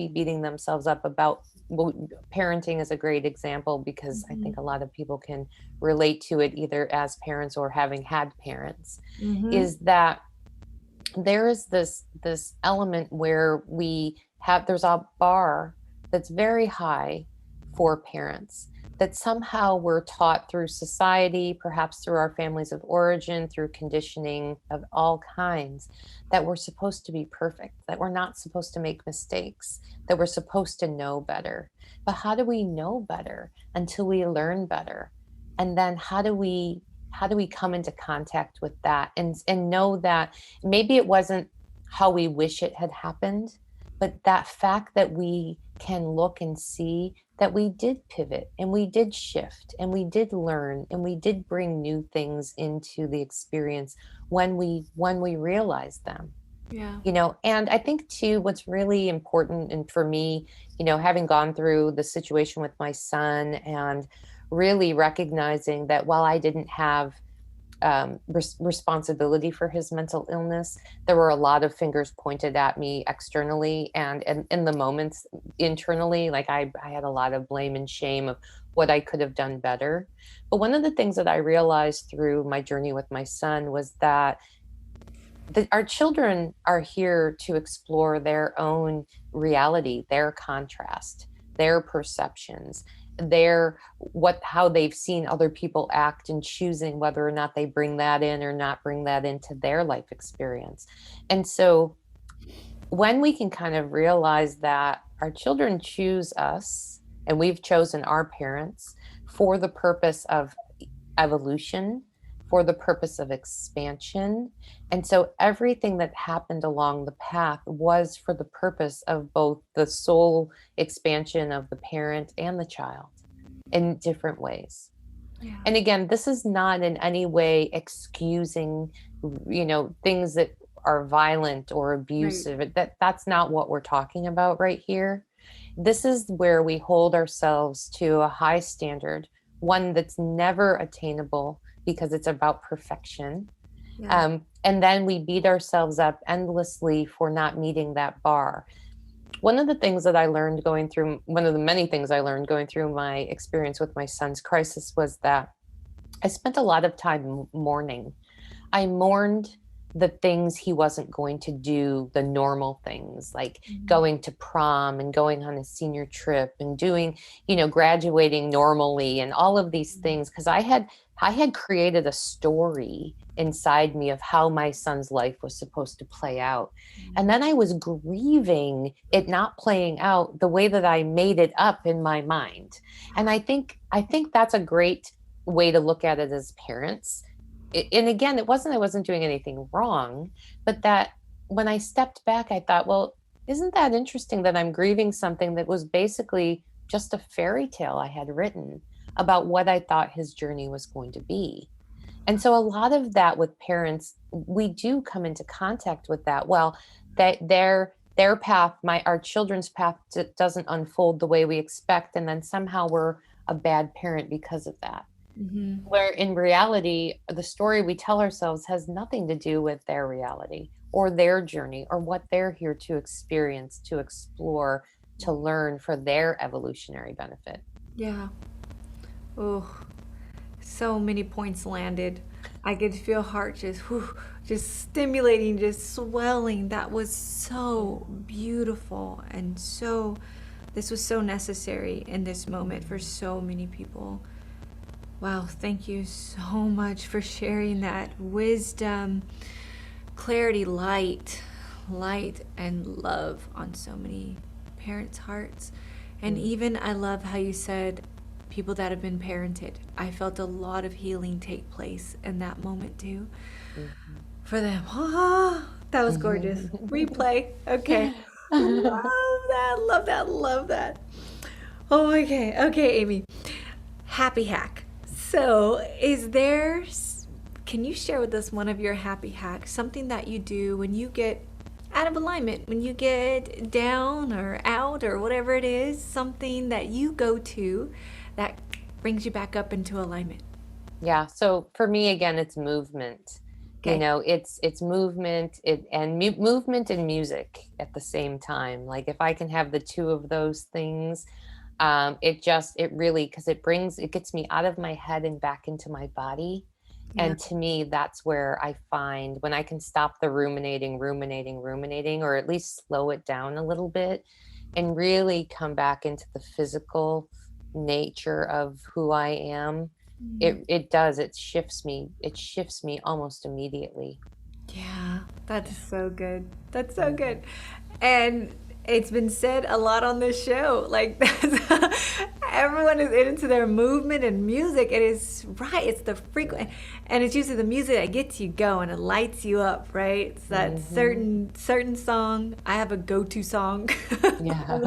beating themselves up about, well, parenting is a great example, because I think a lot of people can relate to it either as parents or having had parents, Mm-hmm. is that there is this element where there's a bar that's very high for parents, that somehow we're taught through society, perhaps through our families of origin, through conditioning of all kinds, that we're supposed to be perfect, that we're not supposed to make mistakes, that we're supposed to know better. But how do we know better until we learn better? And then how do we come into contact with that, and know that maybe it wasn't how we wish it had happened, but that fact that we can look and see that we did pivot and we did shift and we did learn and we did bring new things into the experience when we realized them. Yeah. And I think too, what's really important, and for me, having gone through the situation with my son, and really recognizing that while I didn't have responsibility for his mental illness, there were a lot of fingers pointed at me externally, and in the moments internally, like I had a lot of blame and shame of what I could have done better. But one of the things that I realized through my journey with my son was that our children are here to explore their own reality, their contrast, their perceptions, how they've seen other people act, and choosing whether or not they bring that in or not bring that into their life experience. And so when we can kind of realize that our children choose us and we've chosen our parents for the purpose of evolution, for the purpose of expansion. And so everything that happened along the path was for the purpose of both the soul expansion of the parent and the child in different ways. Yeah. And again, this is not in any way excusing, things that are violent or abusive. Right. That's not what we're talking about right here. This is where we hold ourselves to a high standard, one that's never attainable because it's about perfection. Yeah. And then we beat ourselves up endlessly for not meeting that bar. One of the many things I learned going through my experience with my son's crisis was that I spent a lot of time mourning. I mourned the things he wasn't going to do, the normal things like going to prom and going on a senior trip and doing, graduating normally and all of these things, because I had created a story inside me of how my son's life was supposed to play out. And then I was grieving it not playing out the way that I made it up in my mind. And I think that's a great way to look at it as parents. And again, I wasn't doing anything wrong, but that when I stepped back, I thought, well, isn't that interesting that I'm grieving something that was basically just a fairy tale I had written about what I thought his journey was going to be. And so a lot of that with parents, we do come into contact with that. Well, that their path, our children's path doesn't unfold the way we expect. And then somehow we're a bad parent because of that. Mm-hmm. Where in reality, the story we tell ourselves has nothing to do with their reality or their journey or what they're here to experience, to explore, to learn for their evolutionary benefit. Yeah. Oh, so many points landed. I could feel heart just stimulating, just swelling. That was so beautiful, and this was so necessary in this moment for so many people. Wow, thank you so much for sharing that wisdom, clarity, light, and love on so many parents' hearts. And even I love how you said people that have been parented. I felt a lot of healing take place in that moment too. For them. Oh, that was gorgeous. Replay. Okay. Love that. Oh, okay. Okay, Amy. Happy hack. So, can you share with us one of your happy hacks? Something that you do when you get out of alignment, when you get down or out or whatever it is, something that you go to that brings you back up into alignment? Yeah. So for me, again, it's movement. You Okay. know, it's movement and movement and music at the same time. Like if I can have the two of those things, it really, because it gets me out of my head and back into my body. Yeah. And to me, that's where I find when I can stop the ruminating, or at least slow it down a little bit and really come back into the physical nature of who I am. Mm. It shifts me almost immediately. Yeah, that's so good. That's so Mhm. good. And it's been said a lot on this show. Like everyone is into their movement and music. It is right. It's the frequent, and it's usually the music that gets you going. It lights you up, right? It's that Mhm. certain song. I have a go-to song. Like, Yeah.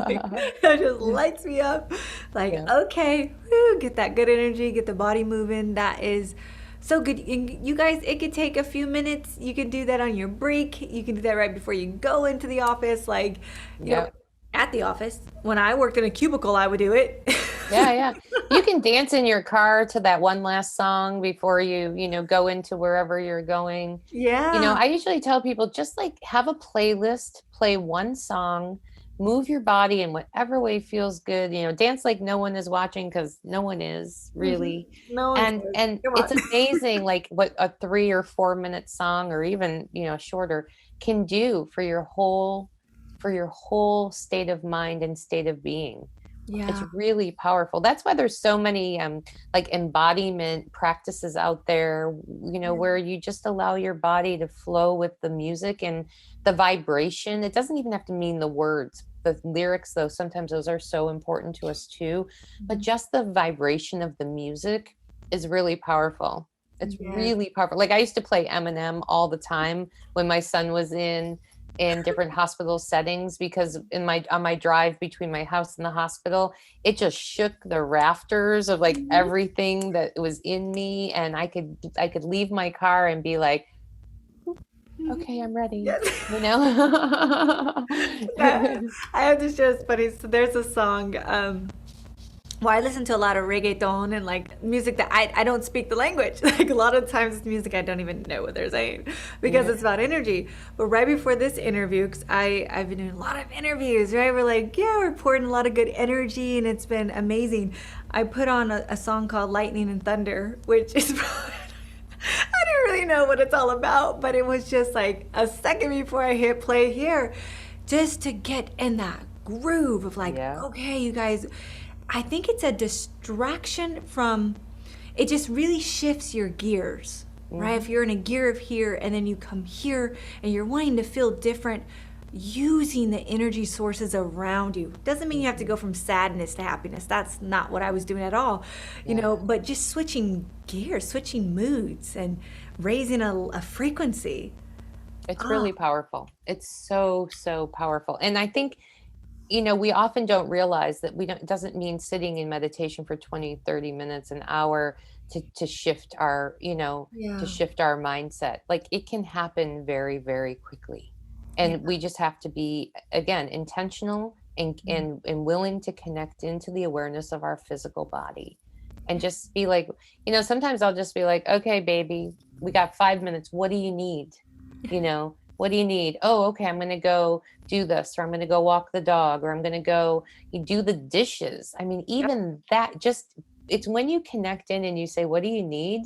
that just lights me up. Like, Yeah. okay, whew, get that good energy, get the body moving. That is so good. And you guys, it could take a few minutes. You can do that on your break. You can do that right before you go into the office. Like, you know, Yep. at the office, when I worked in a cubicle, I would do it. Yeah, yeah. You can dance in your car to that one last song before you go into wherever you're going. Yeah. I usually tell people just like have a playlist, play one song, move your body in whatever way feels good, dance like no one is watching because no one is Mhm. really. No one And cares. and Come on. it's amazing like what a 3 or 4 minute song or even, shorter can do for your whole state of mind and state of being. It's Yeah. really powerful. That's why there's so many like embodiment practices out there, where you just allow your body to flow with the music and the vibration. It doesn't even have to mean the words. The lyrics, though, sometimes those are so important to us too. But Mhm. just the vibration of the music is really powerful. It's Yes. really powerful. Like I used to play Eminem all the time when my son was in different hospital settings because on my drive between my house and the hospital, it just shook the rafters of like Mhm. everything that was in me, and I could leave my car and be like, Mhm. okay, I'm ready, Yes. you know. I have to share. It's funny. So there's a song. Well, I listen to a lot of reggaeton and like music that I don't speak the language. Like a lot of times it's music I don't even know what they're saying because Yeah. it's about energy. But right before this interview, because I've been doing a lot of interviews, right? We're like, yeah, we're pouring a lot of good energy and it's been amazing. I put on a song called Lightning and Thunder, which is I didn't really know what it's all about, but it was just like a second before I hit play here, just to get in that groove of like, Yeah. okay, you guys, I think it's a distraction from, it just really shifts your gears, right? If Hmm. you're in a gear of here and then you come here and you're wanting to feel different, using the energy sources around you doesn't mean you have to Hmm. go from sadness to happiness. That's not what I was doing at all, Yeah. but just switching gears, switching moods, and raising a frequency. It's Ah, really powerful. It's so, so powerful. And I think, we often don't realize that we don't, it doesn't mean sitting in meditation for 20, 30 minutes, an hour to shift to yeah, shift our mindset. Like it can happen very, very quickly. yeah. And we just have to be, again, intentional and willing to connect into the awareness of our physical body. And just be like, sometimes I'll just be like, okay, baby, we got 5 minutes. What do you need? What do you need? Oh, okay, I'm going to go do this, or I'm going to go walk the dog, or I'm going to go you do the dishes. I mean, Yep. even that, just it's when you connect in and you say, what do you need?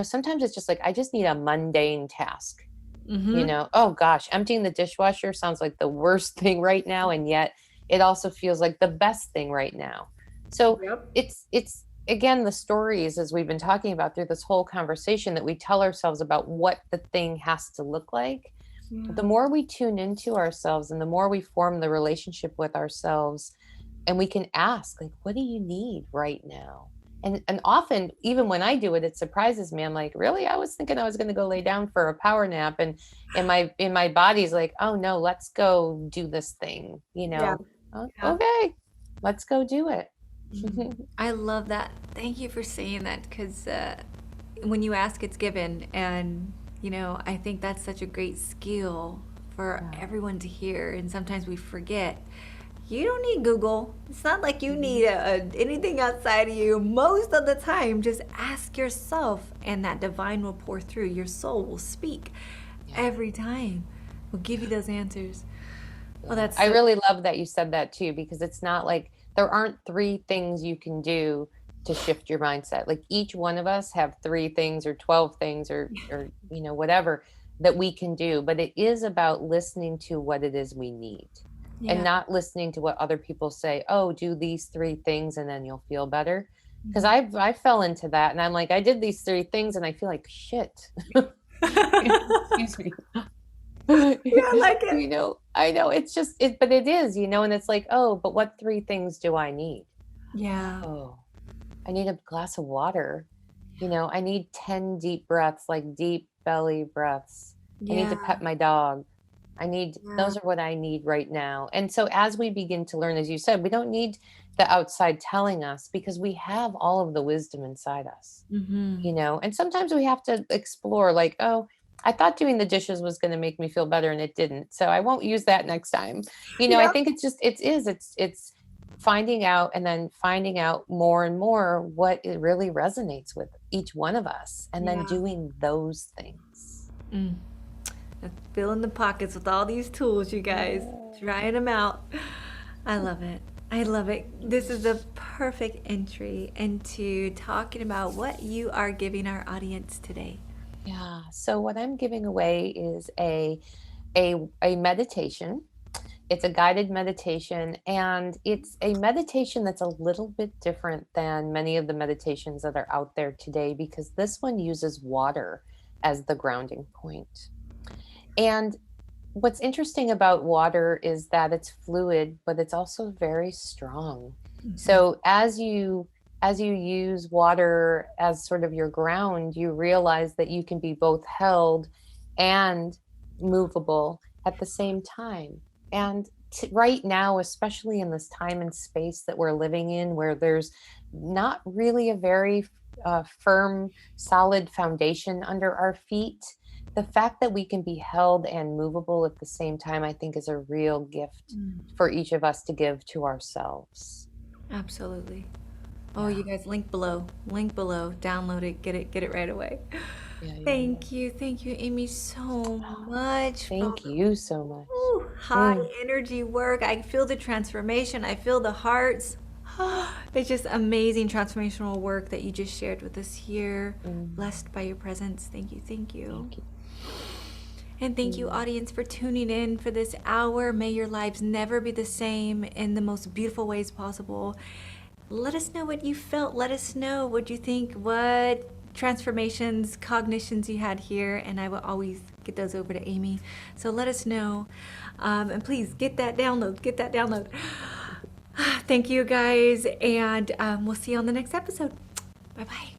Sometimes it's just like, I just need a mundane task. Mm-hmm. Oh gosh, emptying the dishwasher sounds like the worst thing right now. And yet it also feels like the best thing right now. So Yep. it's again the stories, as we've been talking about through this whole conversation, that we tell ourselves about what the thing has to look like. The Yeah. more we tune into ourselves and the more we form the relationship with ourselves, and we can ask, like, what do you need right now? And often, even when I do it, it surprises me. I'm like, really? I was thinking I was going to go lay down for a power nap, and my body's like, oh no, let's go do this thing. Yeah. Oh, Yeah. okay, let's go do it. Mm. I love that. Thank you for saying that because when you ask, it's given. And, I think that's such a great skill for Yeah. everyone to hear. And sometimes we forget, You don't need Google. It's not like you need anything outside of you. Most of the time, just ask yourself, and that divine will pour through. Your soul will speak every time. Will give you those answers. Well, that's I so, really love that you said that too, because it's not like there aren't three things you can do to shift your mindset. Like each one of us have three things or 12 things or whatever that we can do, but it is about listening to what it is we need and yeah. not listening to what other people say, oh, do these three things and then you'll feel better. Because Mhm. I fell into that and I'm like, I did these three things and I feel like shit. Excuse me. Yeah, I like it. I know it's just it, but it is, and it's like, oh, but what three things do I need? Yeah. Oh, I need a glass of water. I need 10 deep breaths, like deep belly breaths. I need to Yeah. pet my dog. Yeah. Those are what I need right now. And so as we begin to learn, as you said, we don't need the outside telling us because we have all of the wisdom inside us, Mm-hmm. and sometimes we have to explore like, oh, I thought doing the dishes was going to make me feel better and it didn't, so I won't use that next time. I Yep. think it's finding out and then finding out more and more what it really resonates with each one of us and then Yeah. doing those things. Mm. Let's fill in the pockets with all these tools, you guys. Trying them out. I love it. I love it. This is the perfect entry into talking about what you are giving our audience today. Yeah, so what I'm giving away is a meditation. It's a guided meditation, and it's a meditation that's a little bit different than many of the meditations that are out there today because this one uses water as the grounding point. And what's interesting about water is that it's fluid, but it's also very strong. Mhm. So as you use water as sort of your ground, you realize that you can be both held and movable at the same time. And right now, especially in this time and space that we're living in, where there's not really a very firm, solid foundation under our feet, the fact that we can be held and movable at the same time, I think, is a real gift Mm. for each of us to give to ourselves. Absolutely. Oh, Yeah. you guys, link below. Link below. Download it. Get it right away. Yeah, yeah, yeah. Thank you. Thank you, Amy, so much for all Thank the you so much. high Mm. energy work. I feel the transformation. I feel the hearts. It's just amazing transformational work that you just shared with us here. Mm. Blessed by your presence. Thank you. Thank you. Thank you. And thank you, Mm. audience, for tuning in for this hour. May your lives never be the same in the most beautiful ways possible. Let us know what you felt. Let us know what you think, what transformations, cognitions you had here, and I will always get those over to Amy. So let us know. And please get that download. Get that download. Thank you, guys, and we'll see you on the next episode. Bye bye.